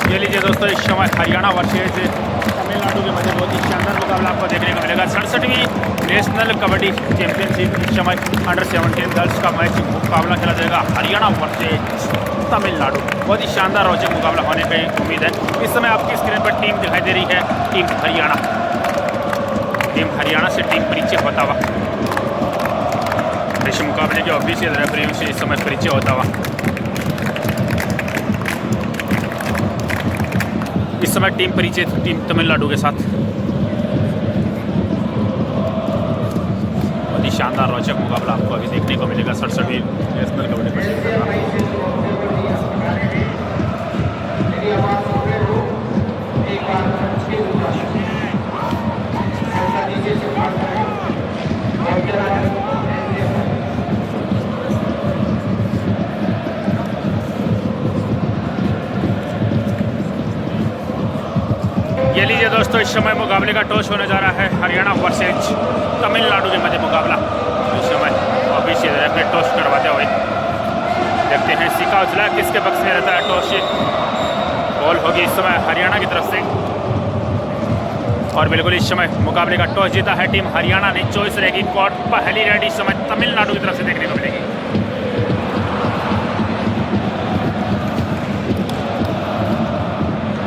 ये लीजिए दोस्तों, इस समय हरियाणा वर्सेज तमिलनाडु के मध्य बहुत ही शानदार मुकाबला आपको देखने को मिलेगा। 67वीं नेशनल कबड्डी चैंपियनशिप इस समय अंडर-17 गर्ल्स का मैच मुकाबला खेला जाएगा हरियाणा वर्सेज तमिलनाडु। बहुत ही शानदार रोचक मुकाबला होने की उम्मीद है। इस समय आपकी स्क्रीन पर टीम दिखाई दे रही है, टीम हरियाणा से टीम परिचय होता हुआ इस मुकाबले के ऑफिशियल रेफरियों से इस समय परिचय होता हुआ इस समय टीम परिचय टीम तमिलनाडु के साथ। बहुत ही शानदार रोचक मुकाबला आपको अभी देखने को मिलेगा 67वीं नेशनल कबड्डी ये लीजिए दोस्तों, इस समय मुकाबले का टॉस होने जा रहा है हरियाणा वर्सेज तमिलनाडु के मध्य मुकाबला। इस समय ऑफिशियल रेफरी टॉस करवाते हुए देखते हैं सिक्का उछला किसके पक्ष में रहता है। टॉस बॉल होगी इस समय हरियाणा की तरफ से और बिल्कुल इस समय मुकाबले का टॉस जीता है टीम हरियाणा ने। चॉइस रहेगी कोर्ट पहली रेड इस समय तमिलनाडु की तरफ से देखने को मिलेगी।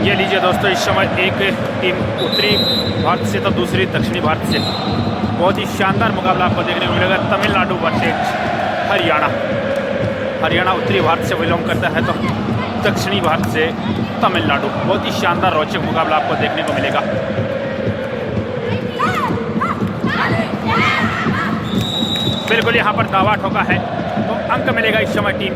ये लीजिए दोस्तों, इस समय एक टीम उत्तरी भारत से तो दूसरी दक्षिणी भारत से बहुत ही शानदार मुकाबला आपको देखने को मिलेगा। तमिलनाडु वर्सेज हरियाणा उत्तरी भारत से बिलोंग करता है तो दक्षिणी भारत से तमिलनाडु। बहुत ही शानदार रोचक मुकाबला आपको देखने को मिलेगा। बिल्कुल यहाँ पर दावा ठोका है तो अंक मिलेगा इस समय टीम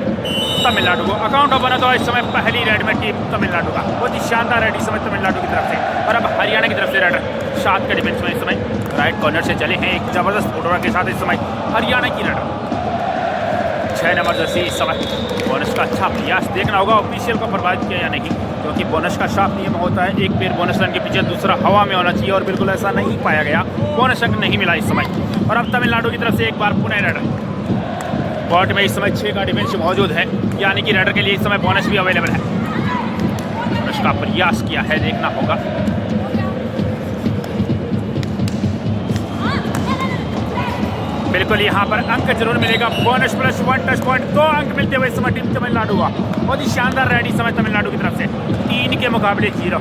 तमिलनाडु को। अकाउंट ओपन है तो इस समय पहली रेड में टीम तमिलनाडु का। बहुत ही शानदार रेड इस समय तमिलनाडु की तरफ से। और अब हरियाणा की तरफ से रेडर 7 के डिफेंस में इस समय राइट कॉर्नर से चले हैं एक जबरदस्त फुटबॉल के साथ। इस समय हरियाणा की रेडर 6 नंबर जर्सी इस समय बोनस का अच्छा प्रयास देखना होगा ऑफिशियल को प्रभावित किया या नहीं, क्योंकि बोनस का शार्प नियम होता है एक पैर बोनस रन के पीछे दूसरा हवा में होना चाहिए और बिल्कुल ऐसा नहीं पाया गया। बोनस अंक नहीं मिला इस समय। और अब तमिलनाडु की तरफ से एक बार पुनः रेडर कोर्ट में इस समय 6 का डिफेंस मौजूद है, यानी कि रेडर के लिए इस समय बोनस भी अवेलेबल है। बोनस का प्रयास किया है, देखना होगा। बिल्कुल यहाँ पर अंक जरूर मिलेगा। बोनस प्लस 1 टच पॉइंट 2 अंक मिलते हुए इस समय टीम तमिलनाडु का। बहुत ही शानदार रेड इस समय तमिलनाडु की तरफ से 3 के मुकाबले 0।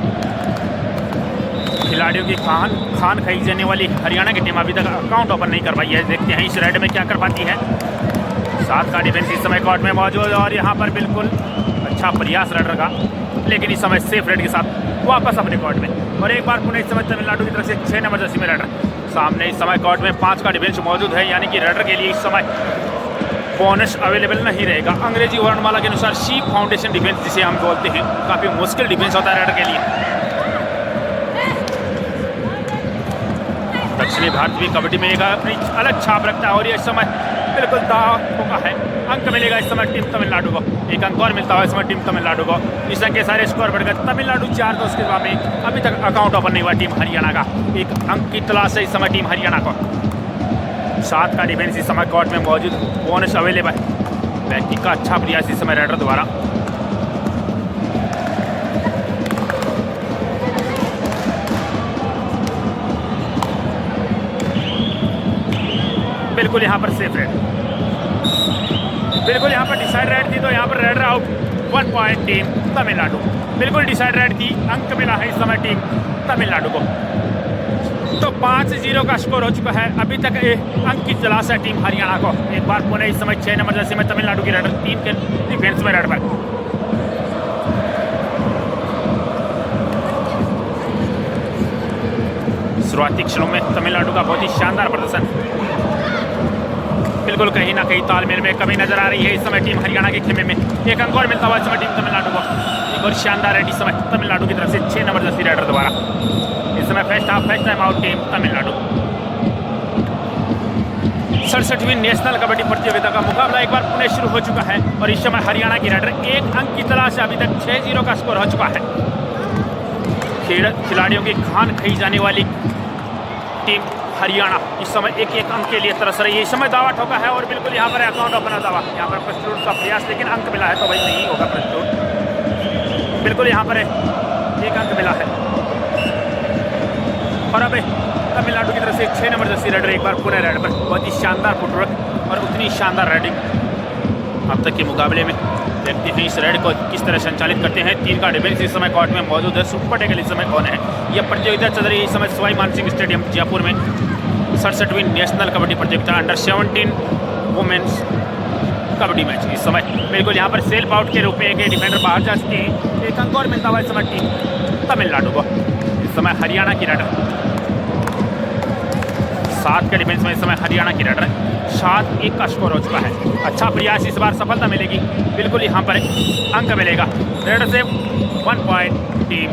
खिलाड़ियों की खान खाई जाने वाली हरियाणा की टीम अभी तक अकाउंट ओपन नहीं कर पाई है। देखते हैं इस रेड में क्या कर पाती है। 7 का डिफेंस इस समय कोर्ट में मौजूद और यहाँ पर बिल्कुल अच्छा प्रयास रेडर का, लेकिन इस समय सेफ रेड के साथ वापस अपने कोर्ट में। और एक बार पुनः इस समय तमिलनाडु की तरफ से 6 नंबर जर्सी में रेडर सामने इस समय कोर्ट में 5 का डिफेंस मौजूद है, यानी कि रेडर के लिए इस समय बोनस अवेलेबल नहीं रहेगा। अंग्रेजी वर्णमाला के अनुसार शी फाउंडेशन डिफेंस जिसे हम बोलते हैं, काफ़ी मुश्किल डिफेंस होता है रेडर के लिए। दक्षिणी भारत भी कबड्डी में एक अपनी अलग छाप रखता है और ये इस समय बिल्कुल दावा है। अंक मिलेगा इस समय टीम तमिलनाडु को। एक अंक और मिलता है इस समय टीम तमिलनाडु को। इस अंक के सारे स्कोर बढ़कर तमिलनाडु 4 तो उसके बाद में अभी तक अकाउंट ओपन नहीं हुआ टीम हरियाणा का। एक अंक की तलाश है इस समय टीम हरियाणा को। 7 का डिफेंस इस समय कोर्ट में मौजूद, बोनस अवेलेबल। बैकिंग का अच्छा प्रयास इस समय रेडर द्वारा। बिल्कुल यहाँ पर सेफ रेड, बिल्कुल यहाँ पर डिसाइड रेड थी तो यहाँ पर raider out. 1 point team Tamil Nadu. बिल्कुल डिसाइड रेड थी, अंक मिला है इस समय टीम तमिलनाडु को। तो 5-0 का स्कोर हो चुका है। अभी तक अंक की तलाश है टीम हरियाणा को। एक बार पुनः इस समय 6 नंबर जर्सी में तमिलनाडु की रेडर 3 के डिफेंस में रेडर पर। शुरुआती क्षणों में तमिलनाडु का बहुत ही शानदार प्रदर्शन, बिल्कुल कहीं ना कहीं तालमेल में कमी नजर आ रही है इस समय टीम हरियाणा के खेमे में। एक अंक और मिलता हुआ इस समय टीम तमिलनाडु को। एक और शानदार है इस समय तमिलनाडु की तरफ से 6 नंबर जर्सी रेडर द्वारा। इस समय first time out team Tamil Nadu. 67वीं नेशनल कबड्डी प्रतियोगिता का मुकाबला एक बार पुनः शुरू हो चुका है और इस समय हरियाणा की रेडर 1 अंक की तलाश है। अभी तक 6-0 का स्कोर हो चुका है। खिलाड़ियों की खान खाई जाने वाली टीम हरियाणा इस समय 1-1 अंक के लिए तरस रही है। इस समय दावा ठोका है और बिल्कुल यहाँ पर अकाउंट ओपन दावा। यहाँ पर प्रस्तुत का प्रयास, लेकिन अंक मिला है तो भाई नहीं होगा प्रस्तुत। बिल्कुल यहाँ पर एक अंक मिला है। और अब तमिलनाडु की तरफ से 6 नंबर जर्सी रेडर एक बार पुनः रेड पर। बहुत ही शानदार फुटवर्क और उतनी शानदार रेडिंग अब तक के मुकाबले में। देखते हैं इस रेड को किस तरह संचालित करते हैं। 3 का डिफेंस इस समय कोर्ट में मौजूद है। सुपर टेकल इस समय कौन है। यह प्रतियोगिता चल रही है इस समय सवाई मानसिंह स्टेडियम जयपुर में। 67वीं नेशनल कबड्डी प्रतियोगिता अंडर 17 वुमेन्स कबड्डी मैच इस समय। बिल्कुल यहाँ पर सेल्फ आउट के रूप में एक डिफेंडर बाहर जा चुके हैं। एक अंक और मिलता हुआ इस समय टीम तमिलनाडु को। इस समय हरियाणा की रेडर 7 के डिफेंस में इस समय हरियाणा की रेडर 7-1 का स्कोर हो चुका है। अच्छा प्रयास, इस बार सफलता मिलेगी। बिल्कुल यहाँ पर अंक मिलेगा रेडर से 1 पॉइंट टीम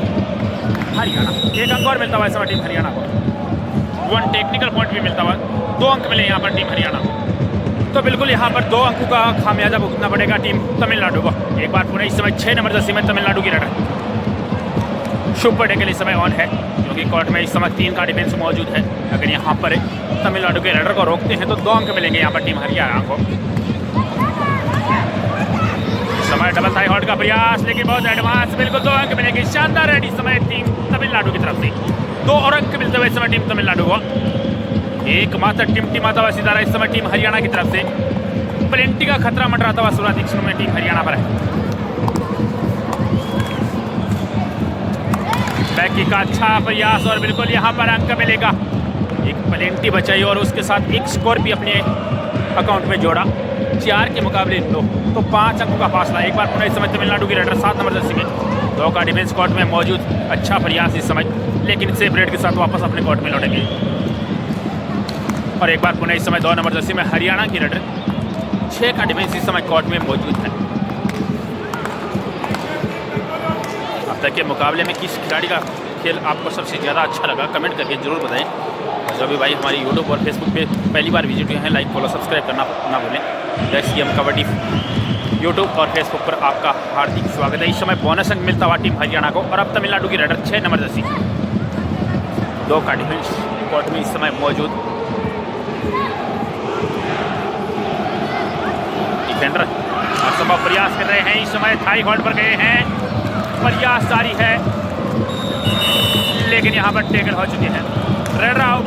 हरियाणा। एक अंक और मिलता हुआ इस समय टीम हरियाणा को। 1 टेक्निकल पॉइंट भी मिलता हुआ, 2 अंक मिले यहाँ पर टीम हरियाणा को। तो बिल्कुल यहाँ पर 2 अंकों का खामियाजा भुगतना पड़ेगा टीम तमिलनाडु को। एक बार पुनः इस समय 6 नंबर जर्सी में तमिलनाडु की रेडर सुपर टेकल इस समय ऑन है, क्योंकि कोर्ट में इस समय 3 का डिफेंस मौजूद है। अगर यहाँ पर तमिलनाडु के रेडर को रोकते हैं तो 2 अंक मिलेंगे यहाँ पर टीम हरियाणा को। इस समय डबल थाई हॉल्ड का प्रयास, लेकिन बहुत एडवांस। बिल्कुल 2 अंक मिलेंगे। शानदार रेड इस समय टीम तमिलनाडु की तरफ से। 2 और अंक मिलते हुए इस समय टीम तमिलनाडु को। एक मात्र टिमटिमाता हुआ सितारा इस समय टीम हरियाणा की तरफ से। प्लेंटी का खतरा मंडराता हुआ शुरुआती क्षणों में टीम हरियाणा पर है। बैकी का अच्छा प्रयास और बिल्कुल यहाँ पर अंक मिलेगा। एक प्लेंटी बचाई और उसके साथ एक स्कोर भी अपने अकाउंट में जोड़ा। 4 के मुकाबले 2, तो 5 अंकों का फासला। एक बार पुनः इस समय तमिलनाडु की रेडर 7 नंबर जर्सी में 2 का डिफेंस कोर्ट में मौजूद। अच्छा प्रयास इस समय, लेकिन सेफ रेड के साथ वापस अपने कोर्ट में लौटेंगे। और एक बार पुनः इस समय 2 नंबर जर्सी में हरियाणा की रेडर 6 का डिफेंस इस समय कोर्ट में मौजूद है। अब तक के मुकाबले में किस खिलाड़ी का खेल आपको सबसे ज़्यादा अच्छा लगा, कमेंट करके जरूर बताएं। और जो भी भाई हमारी यूट्यूब और फेसबुक पे पहली बार विजिट हुए हैं, लाइक फॉलो सब्सक्राइब करना ना भूलें। जैसे हम कबड्डी यूट्यूब और फेसबुक पर आपका हार्दिक स्वागत है। इस समय बोनस अंक मिलता हुआ टीम हरियाणा को। और अब तमिलनाडु की रेडर 6 नंबर जर्सी 2 का डिफेंस कोर्ट में इस समय मौजूद। डिफेंडर असंभव प्रयास कर रहे हैं। इस समय थाई हॉल्ड पर गए हैं। प्रयास जारी है, लेकिन यहाँ पर टेकल हो चुके हैं। Red out,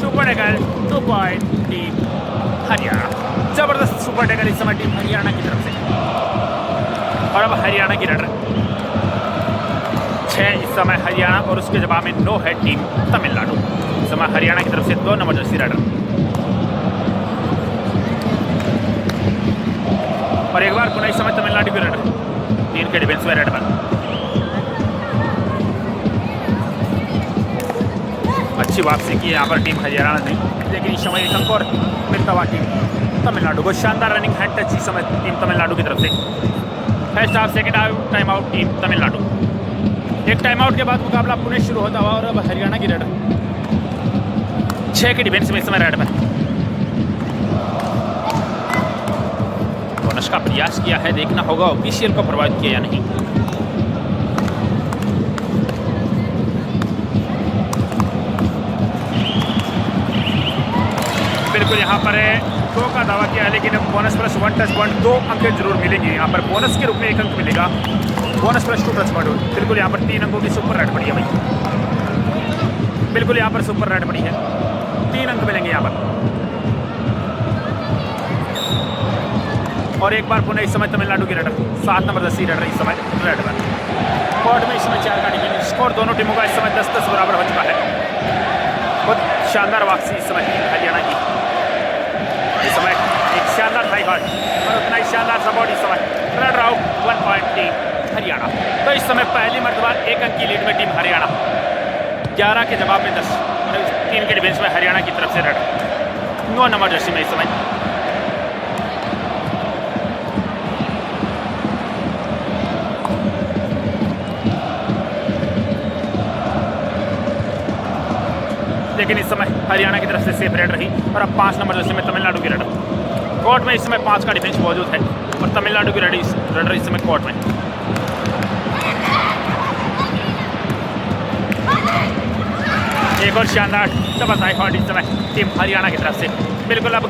super tackle 2 point team Haryana. जबरदस्त सुपर टेकल इस समय टीम हरियाणा की तरफ से। और अब हरियाणा की रेडर 6 इस समय हरियाणा और उसके जवाब में 9 है टीम तमिलनाडु। इस समय हरियाणा की तरफ से 2 नंबर जर्सी रेडर। और एक बार पुनः इस समय तमिलनाडु की रेडर 3 के डिफेंस में रेड पर। अच्छी वापसी की यहाँ पर टीम हरियाणा ने, लेकिन इस समय एक अंक और मिलता हुआ टीम तमिलनाडु को। शानदार रनिंग हैंड टच इस समय टीम तमिलनाडु की तरफ से। First half second half time out team Tamil Nadu. एक टाइम आउट के बाद मुकाबला पुनः शुरू होता हुआ। और अब हरियाणा की रेडर 6 के डिफेंस में इस समय रेड पर। बोनस का प्रयास किया है, देखना होगा ऑफिशियल को प्रभावित किया या नहीं। बिल्कुल यहाँ पर 2 का दावा किया है, लेकिन बोनस प्लस 1 टच पॉइंट 2 अंक जरूर मिलेंगे। यहाँ पर बोनस के रूप में 1 अंक मिलेगा। Bonus plus 2 touch point. बिल्कुल यहाँ पर 3 अंकों की सुपर रेड पड़ी है भाई। बिल्कुल यहाँ पर सुपर रेड पड़ी है, 3 अंक मिलेंगे यहाँ पर। और एक बार पुनः इस समय तमिलनाडु की रेडर 7 नंबर जर्सी रेडर इस समय रेड पर। कोर्ट में इस समय 4 का डिफेंस। स्कोर दोनों टीमों का इस समय 10-10 बराबर हो चुका है। बहुत शानदार वापसी इस समय हरियाणा की। इस समय एक शानदार थाई हॉल्ड और उतना ही शानदार सपोर्ट इस समय। Red out 1 point team Haryana. तो इस समय पहली मरतबा 1 अंक की लीड में टीम हरियाणा। 11 के जवाब में 10। और 3 के डिफेंस में हरियाणा की तरफ से रेड 9 नंबर जर्सी में इस समय। लेकिन इस समय हरियाणा की तरफ से सेफ रेड रही। और अब 5 नंबर जर्सी में तमिलनाडु की रेडर। कोर्ट में इस समय 5 का डिफेंस मौजूद है। और तमिलनाडु की रेडर इस समय कोर्ट में। एक और शानदार डबल थाई हॉल्ड इस समय टीम हरियाणा की तरफ से। बिल्कुल अब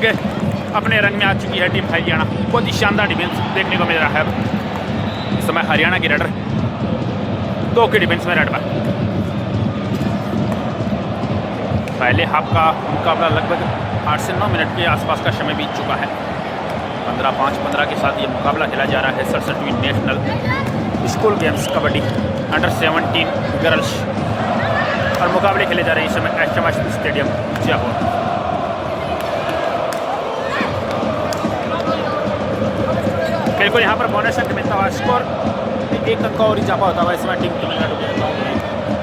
अपने रंग में आ चुकी है टीम हरियाणा। बहुत ही शानदार डिफेंस देखने को मिल रहा है। इस समय हरियाणा की रेडर 2 के डिफेंस में रेड पर। पहले हाफ का मुकाबला लगभग 8 से 9 मिनट के आसपास का समय बीत चुका है। 15-5-15 के साथ ये मुकाबला खेला जा रहा है 67वीं national school games kabaddi under 17 girls, और मुकाबले खेले जा रहे हैं इस समय HMS स्टेडियम जयपुर। बिल्कुल यहाँ पर बोनस अंक मिलता हुआ, स्कोर 1 अंक और इजाफा होता हुआ इस समय टीम तमिलनाडु के।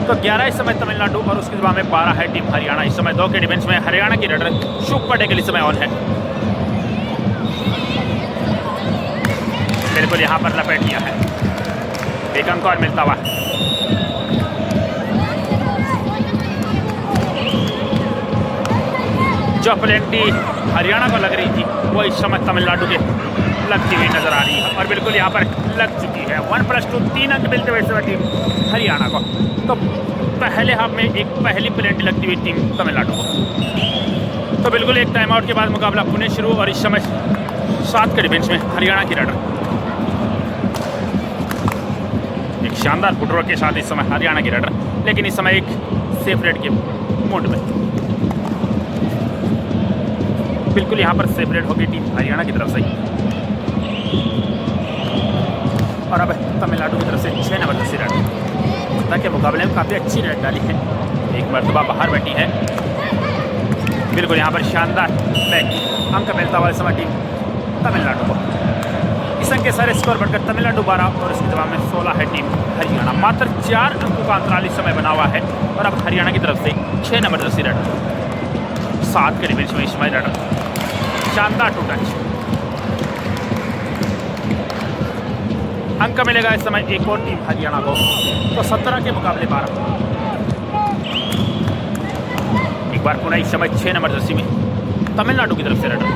तो 11 इस समय तमिलनाडु और उसके जवाब में 12 है टीम हरियाणा। इस समय 2 के डिफेंस में हरियाणा की रेडर शुभ पटेल इस समय ऑन है। बिल्कुल यहाँ पर लपेट लिया है, 1 अंक और मिलता हुआ। जो प्लेंटी हरियाणा को लग रही थी वो इस समय तमिलनाडु के लगती हुई नजर आ रही है, और बिल्कुल यहाँ पर लग चुकी है। 1+2 3 अंक मिलते हुए इस समय टीम हरियाणा को। तो पहले हाफ में एक पहली प्लेंटी लगती हुई टीम तमिलनाडु को। तो बिल्कुल एक टाइम आउट के बाद मुकाबला पुणे शुरू, और इस समय 7 के डिफेंस में हरियाणा की रेडर। एक शानदार फुटवर्क के साथ इस समय हरियाणा की रेडर, लेकिन इस समय एक सेफ रेड के मोड में। बिल्कुल यहाँ पर सेपरेट होगी टीम हरियाणा की तरफ से, और अब तमिलनाडु की तरफ से 6 नंबर से रेड ताकि मुकाबले में काफ़ी अच्छी रेड डाली है, एक मरतबा बाहर बैठी है। बिल्कुल यहाँ पर शानदार बैक अंक मिलता हुआ इस समय टीम तमिलनाडु को। इस अंक के सारे स्कोर बढ़कर तमिलनाडु 12 और इसके जवाब में 16 है टीम हरियाणा। मात्र 4 अंकों का अंतराल इस समय बना हुआ है, और अब हरियाणा की तरफ से 6 नंबर से रेड, 7 के डिफेंस में इस्माइल रेडर। शानदार टू टच अंक मिलेगा इस समय एक और टीम हरियाणा को। तो 17 के मुकाबले 12। एक बार पुनः इस समय 6 नंबर जर्सी में तमिलनाडु की तरफ से रेडर।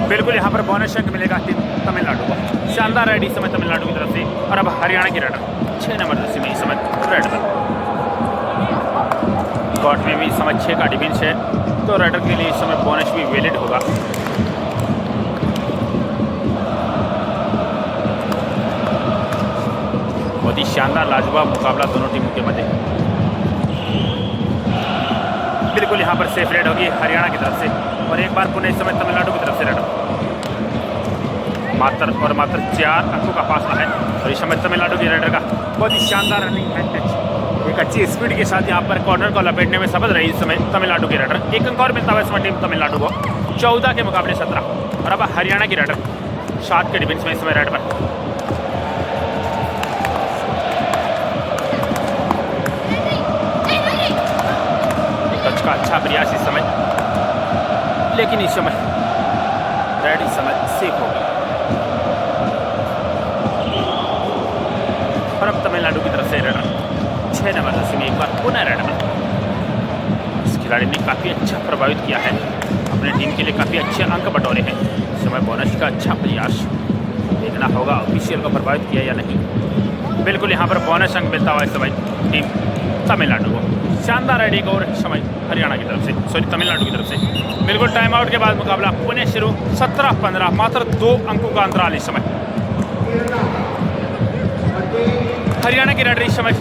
बिल्कुल यहाँ पर बोनस अंक मिलेगा टीम तमिलनाडु को। शानदार रेड इस समय तमिलनाडु की तरफ से, और अब हरियाणा की रेडर 6 नंबर जर्सी में इस समय रेड पर। कोर्ट में भी इस समय 6 का डिफेंस है, तो रेडर के लिए इस समय बोनस भी वैलिड होगा। बहुत ही शानदार लाजवाब मुकाबला दोनों टीमों के मध्य। बिल्कुल यहाँ पर सेफ रेड होगी हरियाणा की तरफ से, और एक बार पुनः इस समय तमिलनाडु की तरफ से रेडर। मात्र 4 अंकों का फासला है, और इस समय तमिलनाडु की रेडर का बहुत ही शानदार रनिंग है। एक अच्छी स्पीड के साथ यहाँ पर कॉर्नर को लपेटने में सफल रही इस समय तमिलनाडु की रेडर। 1 अंक और मिलता हुआ इस समय टीम तमिलनाडु को। 14 के मुकाबले 17, और अब हरियाणा की रेडर 7 के डिफेंस में इस समय रेड पर। टच का अच्छा प्रयास इस समय, लेकिन इस समय रेड इस समय सेफ होगी, और अब तमिलनाडु की तरफ से रेडर 6 नंबर जर्सी में एक बार पुनः रेड में। इस खिलाड़ी ने काफ़ी अच्छा प्रभावित किया है, अपने टीम के लिए काफ़ी अच्छे अंक बटोरे हैं। इस समय बोनस का अच्छा प्रयास, देखना होगा ऑफिशियल को प्रभावित किया या नहीं। बिल्कुल यहाँ पर बोनस अंक मिलता हुआ इस समय टीम तमिलनाडु को। शानदार रेड एक और समय हरियाणा की तरफ से, सॉरी तमिलनाडु की तरफ से। बिल्कुल टाइम आउट के बाद मुकाबला पुणे शुरू। 17-15, मात्र 2 अंकों का अंतराल इस समय। हरियाणा की रेडर इस समय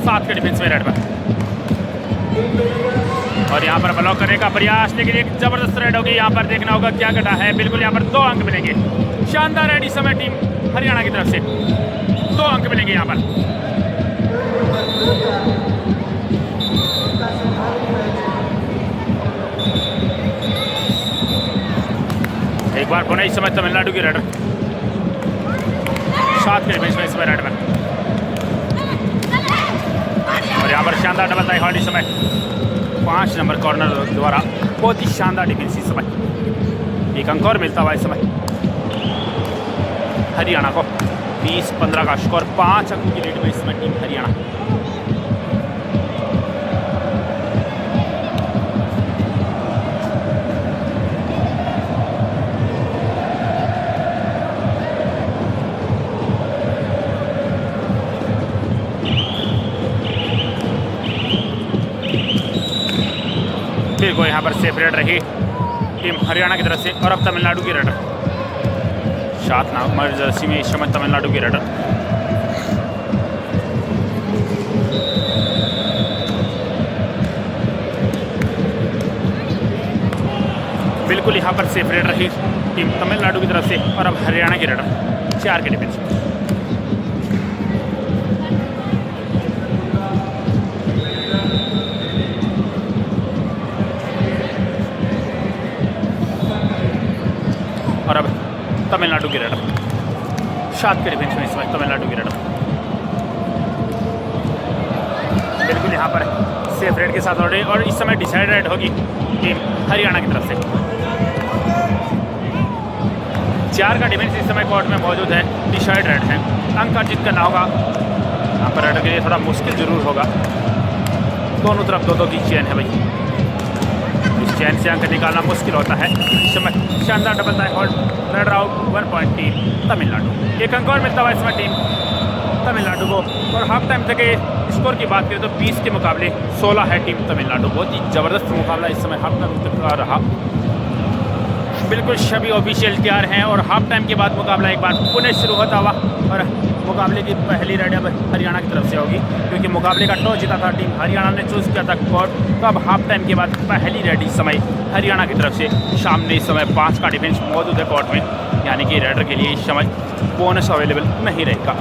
7 के डिफेंस में रेड पर, और यहाँ पर ब्लॉक करने का प्रयास, लेकिन एक जबरदस्त रेड होगी। यहाँ पर देखना होगा क्या घटा है। बिल्कुल यहाँ पर 2 अंक मिलेंगे। शानदार रेड इस समय टीम हरियाणा की तरफ से, 2 अंक मिलेंगे यहाँ पर। एक बार पुनः इस समय तमिलनाडु की रेडर 7 के डिफेंस में इस समय रेड पर, और यहाँ पर शानदार डबल टाई हॉल्ड इस समय 5 नंबर कॉर्नर द्वारा। बहुत ही शानदार डिफेंस इस समय। 1 अंक और मिलता हुआ इस समय हरियाणा को। 20-15 का स्कोर, 5 अंकों की लीड में इस समय टीम हरियाणा। फिर को यहाँ पर सेफ रेड रही टीम हरियाणा की तरफ से। और अब तमिलनाडु की रेडर 7 नंबर जर्सी में इस समय तमिलनाडु की रेडर। बिल्कुल यहाँ पर सेफ रेड रही टीम तमिलनाडु की तरफ से। और अब हरियाणा की रेडर 4 के डिफेंस। और अब तमिलनाडु की रेडर 7 के डिफेंस में इस समय तमिलनाडु की रेडर। बिल्कुल यहाँ पर सेफ रेड के साथ ऑलरेडी। और इस समय डिसाइड रेड होगी टीम हरियाणा की तरफ से। 4 का डिफेंस इस समय कोर्ट में मौजूद है। डिसाइड रेड है, अंक अर्जित करना होगा यहाँ पर। रेडर के लिए थोड़ा मुश्किल जरूर होगा। दोनों तरफ 2-2 की चेन है भाई। इस चैन से अंक निकालना मुश्किल होता है। इस समय शानदार double tie hold. Red out 1 point team Tamil Nadu. 1 अंक और मिलता हुआ इसमें टीम तमिलनाडु को। और हाफ टाइम तक स्कोर की बात करें तो 20 के मुकाबले 16 है टीम तमिलनाडु। बहुत ही ज़बरदस्त मुकाबला इस समय हाफ टाइम तक का रहा। बिल्कुल सभी ऑफिशियल तैयार हैं। और हाफ टाइम के बाद मुकाबला एक बार पुनः शुरू होता हुआ। और मुकाबले की पहली रेड अब हरियाणा की तरफ से होगी, क्योंकि मुकाबले का टॉस जीता था टीम हरियाणा ने, चूज़ किया था कोर्ट। तो अब हाफ टाइम के बाद पहली रेड इस समय हरियाणा की तरफ से। सामने इस समय 5 का डिफेंस मौजूद है कोर्ट में, यानी कि रेडर के लिए इस समय बोनस अवेलेबल नहीं रहेगा।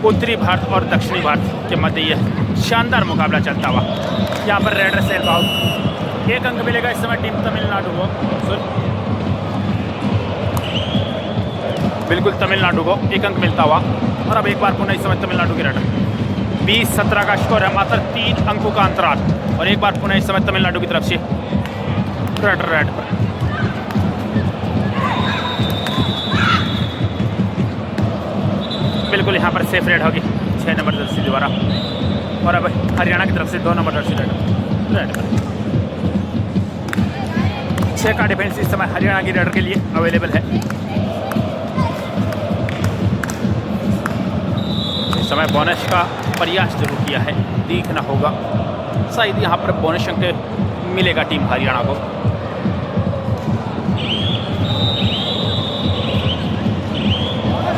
उत्तरी भारत और दक्षिणी भारत के मध्य यह शानदार मुकाबला चलता हुआ। यहाँ पर रेडर सेल आउट। 1 अंक मिलेगा इस समय टीम तमिलनाडु को। बिल्कुल तमिलनाडु को 1 अंक मिलता हुआ। और अब एक बार पुनः इस समय तमिलनाडु की रेडर 20-17 का स्कोर है, मात्र 3 अंकों का अंतराल। और एक बार पुनः इस समय तमिलनाडु की तरफ से रेडर रेड पर। बिल्कुल यहाँ पर सेफ रेड होगी 6 नंबर जर्सी द्वारा। और अब हरियाणा की तरफ से 2 नंबर जर्सी रेड पर। 6 का डिफेंस इस समय हरियाणा की रेडर के लिए अवेलेबल है। इस समय बोनस का प्रयास जरूर किया है, देखना होगा शायद यहाँ पर बोनस अंक मिलेगा टीम हरियाणा को।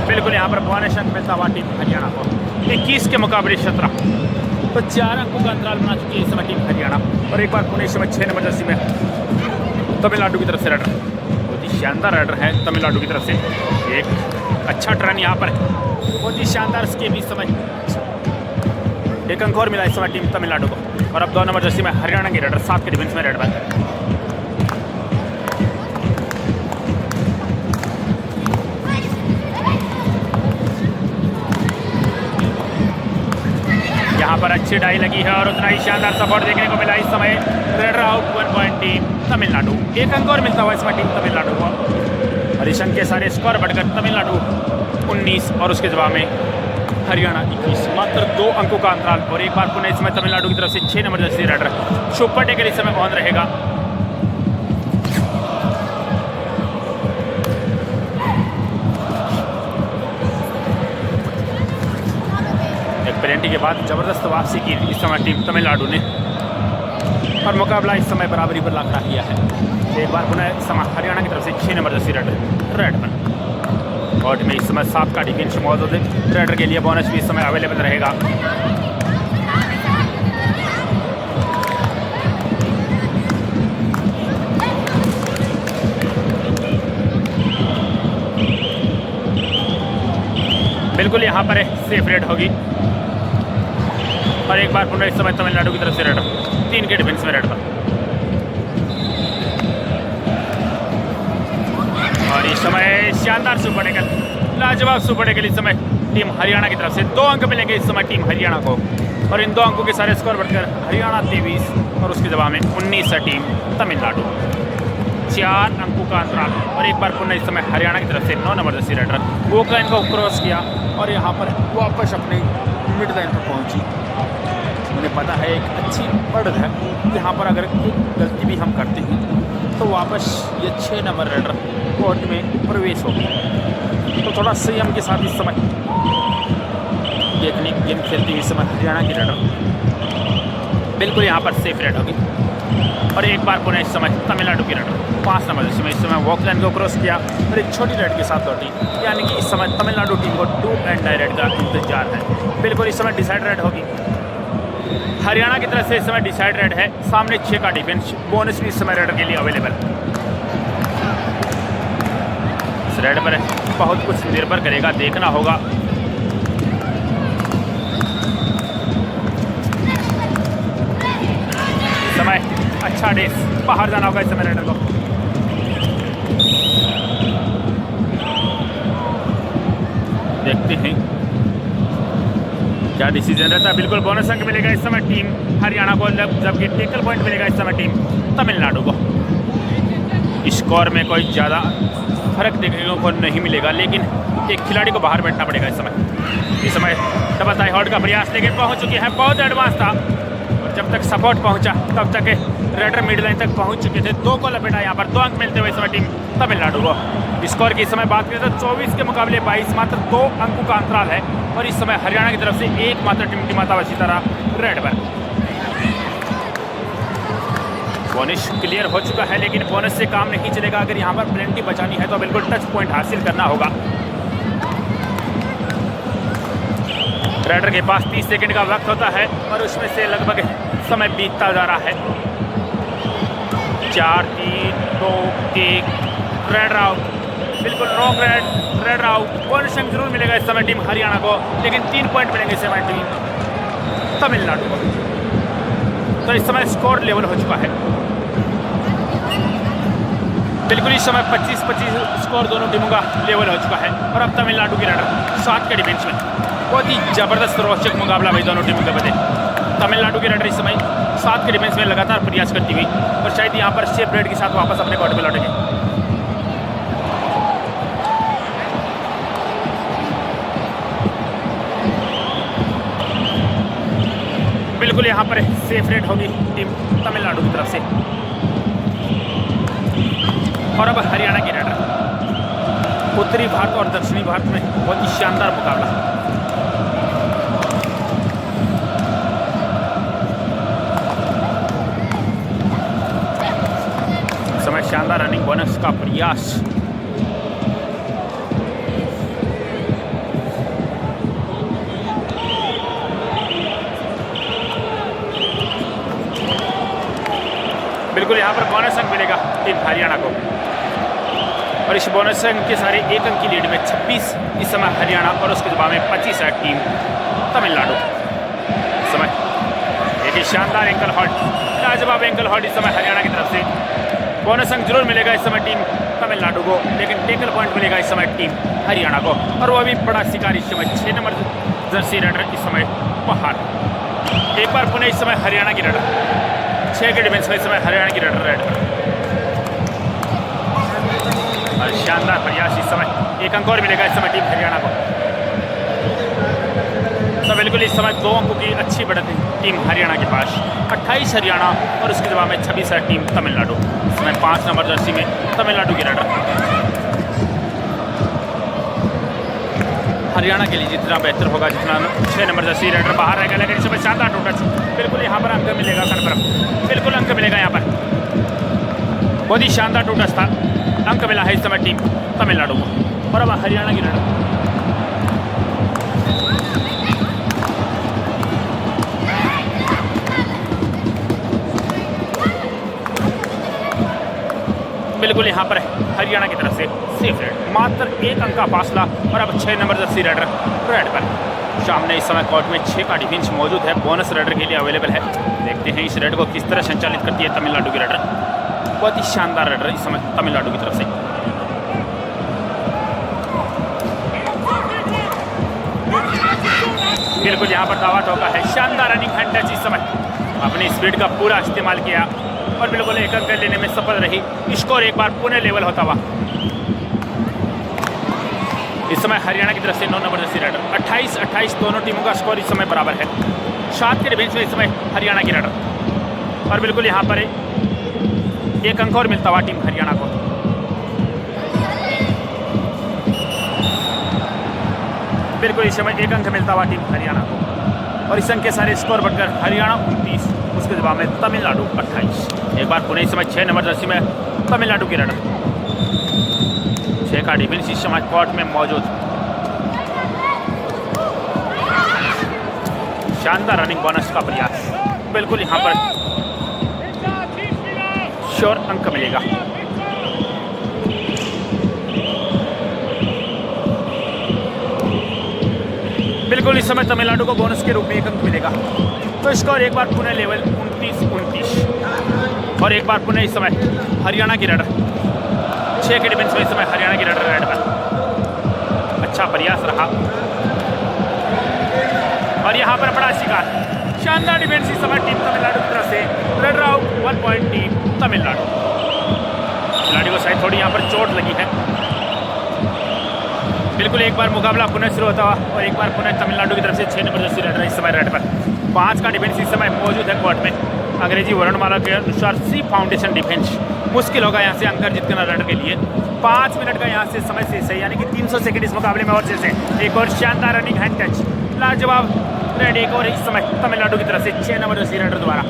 बिल्कुल यहाँ पर बोनस अंक मिलता हुआ टीम हरियाणा को। 21 के मुकाबले 17, तो 4 अंकों का अंतराल बना चुकी है इस समय टीम हरियाणा। और एक बार पुणे इस समय 6 नंबर जर्सी में तमिलनाडु की तरफ से रेडर। बहुत ही शानदार रेडर है तमिलनाडु की तरफ से। एक अच्छा टर्न यहाँ पर बहुत ही शानदार स्केप इस समय। 1 अंक और मिला इस समय टीम तमिलनाडु को। और अब 2 नंबर जर्सी में हरियाणा की रेडर 7 के डिफेंस में रेड पर। यहाँ पर अच्छी डाई लगी है और उतना ही शानदार सपोर्ट देखने को मिला इस समय। Raider out 1 point team Tamil Nadu. 1 अंक और मिलता हुआ इसमें टीम तमिलनाडु को। और इस अंक के सारे स्कोर बढ़कर तमिलनाडु 19 और उसके जवाब में हरियाणा 21, मात्र 2 अंकों का अंतराल। और एक बार पुनः इसमें तमिलनाडु की तरफ से 6 number Jersey raider super taker इस समय ऑन रहेगा। पेनल्टी के बाद जबरदस्त वापसी की इस समय टीम तमिलनाडु ने। और मुकाबला इस समय बराबरी पर लग किया है। एक बार पुनः इस समय हरियाणा की तरफ से 6 नंबर जर्सी रेड पर। कोर्ट में इस समय 7 का डिफेंस मौजूद है। रेडर के लिए बोनस भी इस समय अवेलेबल रहेगा। बिल्कुल यहाँ पर सेफ रेड होगी। और एक बार पुनः इस समय तमिलनाडु की तरफ से रेडर 3 के डिफेंस में रेड पर। और इस समय शानदार सुपर टेकल, लाजवाब सुपर टेकल इस समय टीम हरियाणा की तरफ से। 2 अंक मिलेंगे इस समय टीम हरियाणा को। और इन 2 अंकों के सारे स्कोर बढ़कर हरियाणा 23 और उसके जवाब में 19 है टीम तमिलनाडु। 4 अंकों का अंतराल। और एक बार पुनः इस समय हरियाणा की तरफ से 9 नंबर जर्सी रेडर वो लाइन को क्रॉस किया और यहाँ पर वापस अपने मिड लाइन पर पहुँची। मुझे पता है एक अच्छी बढ़त है, यहाँ पर अगर गलती भी हम करते हैं तो वापस ये 6 नंबर रेडर कोर्ट में प्रवेश होगा। तो थोड़ा संयम के साथ इस समय टेक्निक गेम खेलती हुई इस समय हरियाणा की रेडर बिल्कुल यहाँ पर सेफ रेड होगी। और एक बार पुनः इस समय तमिलनाडु की रेडर 5 नंबर जिसमें इस समय वॉकलाइन को क्रॉस किया और एक छोटी रेड के साथ लौटी, यानी कि इस समय तमिलनाडु टीम को 2 एंड डाई रेड का इंतजार है। बिल्कुल इस समय डिसाइड रेड होगी। हरियाणा की तरफ से इस समय डिसाइड रेड है। सामने 6 का डिफेंस बोनस भी इस समय रेडर के लिए अवेलेबल। इस रेड पर बहुत कुछ निर्भर करेगा, देखना होगा। समय अच्छा डेस बाहर जाना होगा इस समय रेडर को। देखते हैं क्या डिसीजन रहता है। बिल्कुल बोनस अंक मिलेगा इस समय टीम हरियाणा को, जबकि टेकल पॉइंट मिलेगा इस समय टीम तमिलनाडु को। स्कोर में कोई ज़्यादा फर्क देखने को नहीं मिलेगा, लेकिन एक खिलाड़ी को बाहर बैठना पड़ेगा इस समय डबल टाई हॉट का प्रयास लेकिन पहुंच चुके हैं। बहुत एडवांस था और जब तक सपोर्ट पहुंचा तब तक रेडर मिड लाइन तक पहुंच चुके थे। 2 को लपेटा यहाँ पर 2 अंक मिलते हुए इस समय टीम तमिलनाडु को। स्कोर की इस समय बात करें तो 24 के मुकाबले 22, मात्र 2 अंकों का अंतराल है। और इस समय हरियाणा की तरफ से एकमात्र टिमटिमाता हुआ सितारा रेड पर। बोनस क्लियर हो चुका है, लेकिन बोनस से काम नहीं चलेगा। अगर यहाँ पर पेनल्टी बचानी है तो बिल्कुल टच पॉइंट हासिल करना होगा। रेडर के पास 30 सेकंड का वक्त होता है और उसमें से लगभग समय बीतता जा रहा है। 4, 3, 2, 1 रेड आउट। बिल्कुल रॉन्ग रेड आउट। बोनस अंक जरूर मिलेगा इस समय टीम हरियाणा को, लेकिन 3 पॉइंट मिलेंगे इस समय टीम तमिलनाडु को। तो इस समय स्कोर लेवल हो चुका है। बिल्कुल इस समय 25-25 स्कोर दोनों टीमों का लेवल हो चुका है। और अब तमिलनाडु की रेडर 7 के डिफेंस में बहुत ही जबरदस्त रोचक मुकाबला भाई दोनों टीमों के बदले। तमिलनाडु की रेडर इस समय 7 के डिफेंस में लगातार प्रयास करती हुई और शायद यहाँ पर सेफ रेड के साथ वापस अपने कोर्ट में लौटेंगे। बिल्कुल यहाँ पर सेफ रेड होगी टीम तमिलनाडु की तरफ से। और अब हरियाणा की रेडर। उत्तरी भारत और दक्षिणी भारत में बहुत ही शानदार मुकाबला। समय शानदार रनिंग बोनस का प्रयास। बिल्कुल यहाँ पर बोनस अंक मिलेगा टीम हरियाणा को। और इस बोनस अंक के सारे 1 अंक की लीड में 26 इस समय हरियाणा और उसके जवाब में 25 है टीम तमिलनाडु। इस समय एक शानदार एंकल हॉट, लाजवाब एंकल हॉट इस समय हरियाणा की तरफ से। बोनस अंक जरूर मिलेगा इस समय टीम तमिलनाडु को, लेकिन टेकल पॉइंट मिलेगा इस समय टीम हरियाणा को। और वो भी बड़ा शिकारी इस समय 6 नंबर जर्सी रेडर इस समय बाहर। एक बार पुनः इस समय हरियाणा की रेडर 6 के डिफेंस में इस समय हरियाणा की रेडर रेड और शानदार प्रयास। इस समय 1 अंक और मिलेगा इस समय टीम हरियाणा को। तो बिल्कुल इस समय 2 अंकों की अच्छी बढ़त है टीम हरियाणा के पास। 28 हरियाणा और उसके जवाब में 26 है टीम तमिलनाडु। इसमें 5 नंबर जर्सी में तमिलनाडु की रेडर। हरियाणा के लिए जितना बेहतर होगा, जितना 6 नंबर जर्सी रेडर बाहर रहेगा, लेकिन इस समय शानदार टूटा। बिल्कुल यहाँ पर अंक मिलेगा कन्फर्म। बिल्कुल अंक मिलेगा यहाँ पर। बहुत ही शानदार टूटस था। अंक मिला है इस समय टीम तमिलनाडु को। और अब हरियाणा की रेडर। बिल्कुल यहाँ पर हरियाणा की तरफ से सेफ रेड, मात्र 1 अंक का फासला। और अब 6 नंबर जर्सी रेडर रेड पर। सामने इस समय कोर्ट में 6 का डिफेंस मौजूद है, बोनस रेडर के लिए अवेलेबल है। देखते हैं इस रेड को किस तरह संचालित करती है तमिलनाडु की रेडर। बहुत ही शानदार रेडर इस समय तमिलनाडु की तरफ से। बिल्कुल यहाँ पर दावा ठोका है। शानदार रनिंग हैंड टच इस समय अपनी स्पीड का पूरा इस्तेमाल किया और बिल्कुल 1 अंक लेने में सफल रही। स्कोर एक बार पुनः लेवल होता हुआ। इस समय हरियाणा की तरफ से 9 नंबर जर्सी रेडर। 28-28 दोनों टीमों का स्कोर इस समय बराबर है। 7 के डिफेंस में इस समय हरियाणा की रेडर। और बिल्कुल यहाँ पर 1 अंक और मिलता हुआ टीम हरियाणा को। बिल्कुल इस समय 1 अंक मिलता हुआ टीम हरियाणा को। और इस अंक के सारे स्कोर बढ़कर हरियाणा 29, उसके जवाब में तमिलनाडु 28। एक बार पुणे इस समय 6 नंबर जर्सी में तमिलनाडु की रनर 6 का डिफेंस इस समय कोर्ट में मौजूद। शानदार रनिंग बोनस का प्रयास, बिल्कुल यहाँ पर श्योर अंक मिलेगा। बिल्कुल इस समय तमिलनाडु को बोनस के रूप में 1 अंक मिलेगा। तो स्कोर एक बार पुणे लेवल 29-29 और एक बार पुणे इस समय हरियाणा की रनर 6 के डिफेंस में इस समय हरियाणा की रनर रेड पर अच्छा प्रयास रहा और यहाँ पर बड़ा शिकार। शानदार डिफेंस इस समय टीम तमिलनाडु की तरफ से। Runner out 1 point team Tamil Nadu. खिलाड़ी को शायद थोड़ी यहाँ पर चोट लगी है। बिल्कुल एक बार मुकाबला पुणे शुरू होता हुआ और एक बार पुणे तमिलनाडु की तरफ से 6 नंबर जर्सी रनर इस समय रेड पर 5 का डिफेंस इस समय मौजूद है कोर्ट में। अंग्रेजी वर्णमाला के अनुसार सी फाउंडेशन डिफेंस मुश्किल होगा यहाँ से अंक अर्जित करना रनर के लिए। 5 मिनट का यहाँ से समय शेष है, यानी कि 300 सेकंड इस मुकाबले में और शेष है। एक और शानदार रनिंग हैंड टच लाजवाब रेड एक और इस समय तमिलनाडु की तरफ से 6 नंबर जर्सी रनर द्वारा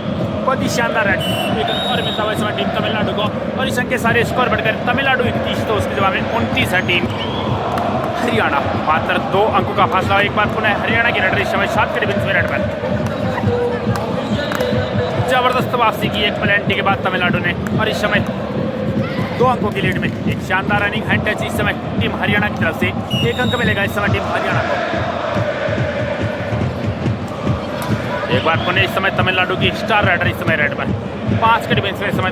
बहुत ही शानदार रेड। एक और मिलता हुआ इस समय टीम तमिलनाडु को और इस अंक के सारे स्कोर बढ़कर तमिलनाडु 31 तो उसके जवाब में 29 है टीम हरियाणा। मात्र 2 अंकों का फासला। एक बार पुनः हरियाणा की रनर इस समय 7 के डिफेंस में रेड पर जबरदस्त वापसी की एक पेनल्टी के बाद तमिलनाडु ने और इस समय 2 अंकों की लीड में एक शानदार रनिंग हैंड टच इस समय टीम हरियाणा की तरफ से 1 अंक मिलेगा इस समय टीम हरियाणा को। एक बार पुनः इस समय तमिलनाडु की स्टार राइडर इस समय रेड पर 5 के डिफेंस में इस समय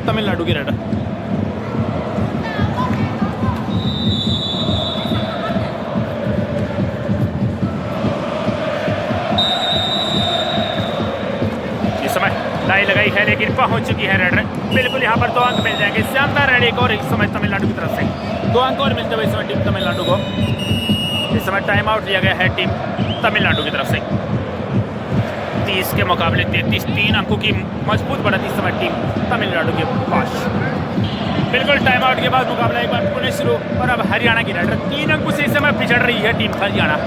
तमिलनाडु की राइडर लाई लगाई है लेकिन पहुंच चुकी है रेड। बिल्कुल यहाँ पर 2 अंक मिल जाएंगे। शानदार रेड एक और इस समय तमिलनाडु की तरफ से 2 अंक और मिलते हुए इस समय टीम तमिलनाडु को। इस समय टाइम आउट लिया गया है टीम तमिलनाडु की तरफ से। 30 के मुकाबले 33, 3 अंकों की मजबूत बढ़त इस समय टीम तमिलनाडु के पास। बिल्कुल टाइम आउट के बाद मुकाबला एक बार पुणे शुरू और अब हरियाणा की रेडर 3 अंकों से इस समय पिछड़ रही है टीम हरियाणा।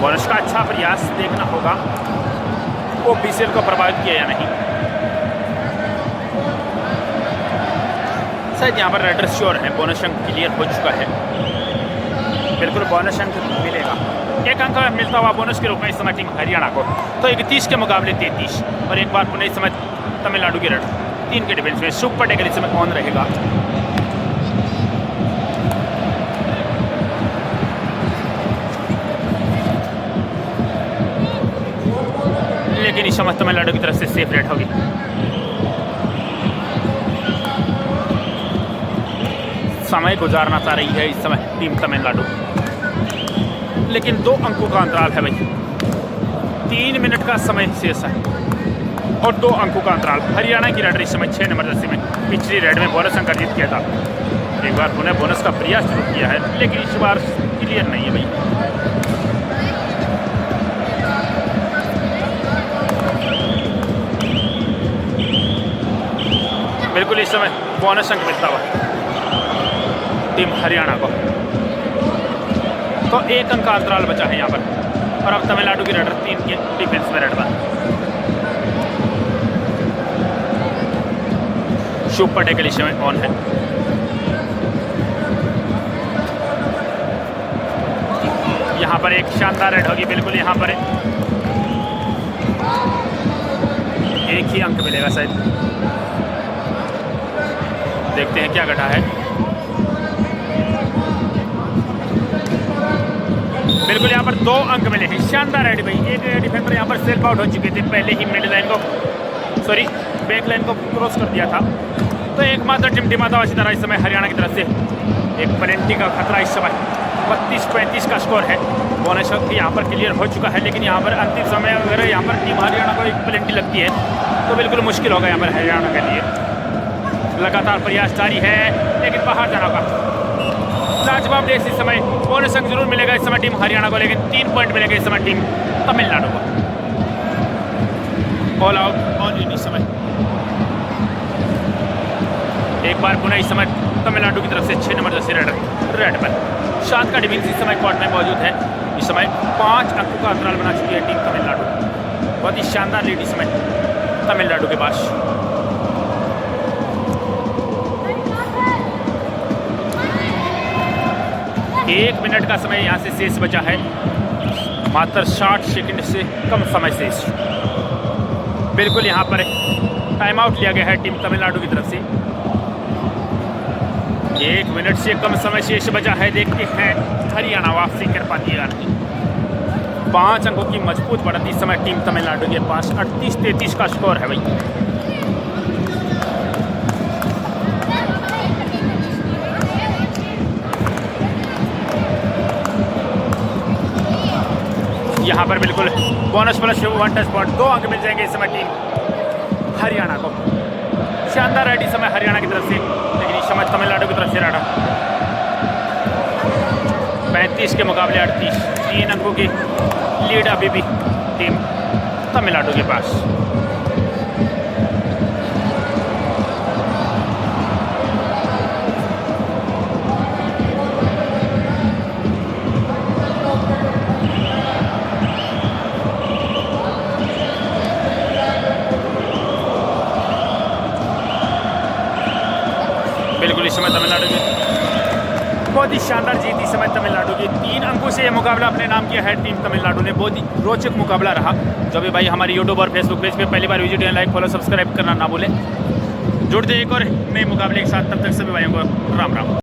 बोनस का अच्छा प्रयास देखना होगा वो बीसीएल को प्रभावित किया या नहीं। शायद यहाँ पर रेडर श्योर है, बोनस अंक क्लियर हो चुका है। बिल्कुल बोनस अंक मिलेगा। 1 अंक मिलता हुआ बोनस के रूप में इस समय टीम हरियाणा को। तो 31 के मुकाबले 33 और एक बार पुणे इस समय तमिलनाडु की रेडर 3 के डिफेंस में सुपर टेकर इस समय ऑन रहेगा। लेकिन इस समय तमिलनाडु की तरफ से सेफ रेड होगी। समय गुजारना चाह रही है इस समय टीम तमिलनाडु, लेकिन 2 अंकों का अंतराल है भाई। 3 मिनट का समय शेष है और 2 अंकों का अंतराल। हरियाणा की रेडर इस समय 6 नंबर जर्सी में पिछली रेड में बोनस अंक अर्जित किया था। एक बार पुनः बोनस का प्रयास शुरू किया है लेकिन इस बार क्लियर नहीं है भाई। बिल्कुल इस समय बोनस अंक मिलता हुआ टीम हरियाणा को। तो 1 अंक का अंतराल बचा है यहाँ पर और अब तमिलनाडु की रेडर 3 के डिफेंस में रेड पर सुपर टेकर इस समय ऑन है। यहाँ पर एक शानदार रेड होगी। बिल्कुल यहाँ पर 1 ही अंक मिलेगा शायद। देखते हैं क्या घटा है। बिल्कुल यहाँ पर 2 अंक मिले हैं। शानदार रेड भाई। एक डिफेंडर यहाँ पर सेल्फ आउट हो चुके थे, पहले ही मिड लाइन को बैक लाइन को क्रॉस कर दिया था। तो एकमात्र टिमटिमाता हुआ सितारा इस समय हरियाणा की तरफ से। एक पेनल्टी का खतरा इस समय 32-35 का स्कोर है। बोनस अंक यहाँ पर क्लियर हो चुका है लेकिन यहाँ पर अंतिम समय अगर यहाँ पर टीम हरियाणा को एक पेनल्टी लगती है तो बिल्कुल मुश्किल होगा यहाँ पर हरियाणा के लिए। लगातार प्रयास जारी है लेकिन बाहर जाना होगा। लाजवाब रेस इस समय। बोनस अंक जरूर मिलेगा इस समय टीम हरियाणा को लेकिन 3 पॉइंट मिलेगा इस समय टीम तमिलनाडु को। ऑल आउट ऑन इन इस समय। एक बार पुनः इस समय तमिलनाडु की तरफ से 6 नंबर जैसे रेड पर। शांत का डिफेंस इस समय कोर्ट में मौजूद है। इस समय 5 अंकों का अंतराल बना चुकी है टीम तमिलनाडु। बहुत ही शानदार लीड इस समय तमिलनाडु के पास। एक मिनट का समय यहाँ से शेष बचा है, मात्र 60 सेकंड से कम समय शेष। बिल्कुल यहाँ पर टाइम आउट लिया गया है टीम तमिलनाडु की तरफ से। 1 मिनट से कम समय शेष बचा है। देखते हैं हरियाणा वापसी कर पाती है नहीं। 5 अंकों की मजबूत बढ़त इस समय टीम तमिलनाडु के पास। 38-33 का स्कोर है भाई। यहाँ पर बिल्कुल बोनस प्लस 1 टच पॉइंट 2 अंक मिल जाएंगे इस समय टीम हरियाणा को। शानदार राइड इस समय हरियाणा की तरफ से, लेकिन इस समय तमिलनाडु की तरफ से राडा 35 के मुकाबले 38, 3 अंकों की लीड अभी भी टीम तमिलनाडु के पास। बिल्कुल इस समय तमिलनाडु की बहुत ही शानदार जीत इस समय तमिलनाडु की। 3 अंकों से ये मुकाबला अपने नाम किया है टीम तमिलनाडु ने। बहुत ही रोचक मुकाबला रहा। जो भी भाई हमारे यूट्यूब और फेसबुक पेज पे पहली बार विजिट या लाइक फॉलो सब्सक्राइब करना ना भूलें। जुड़ते एक और नए मुकाबले के साथ, तब तक सभी भाइयों को राम राम।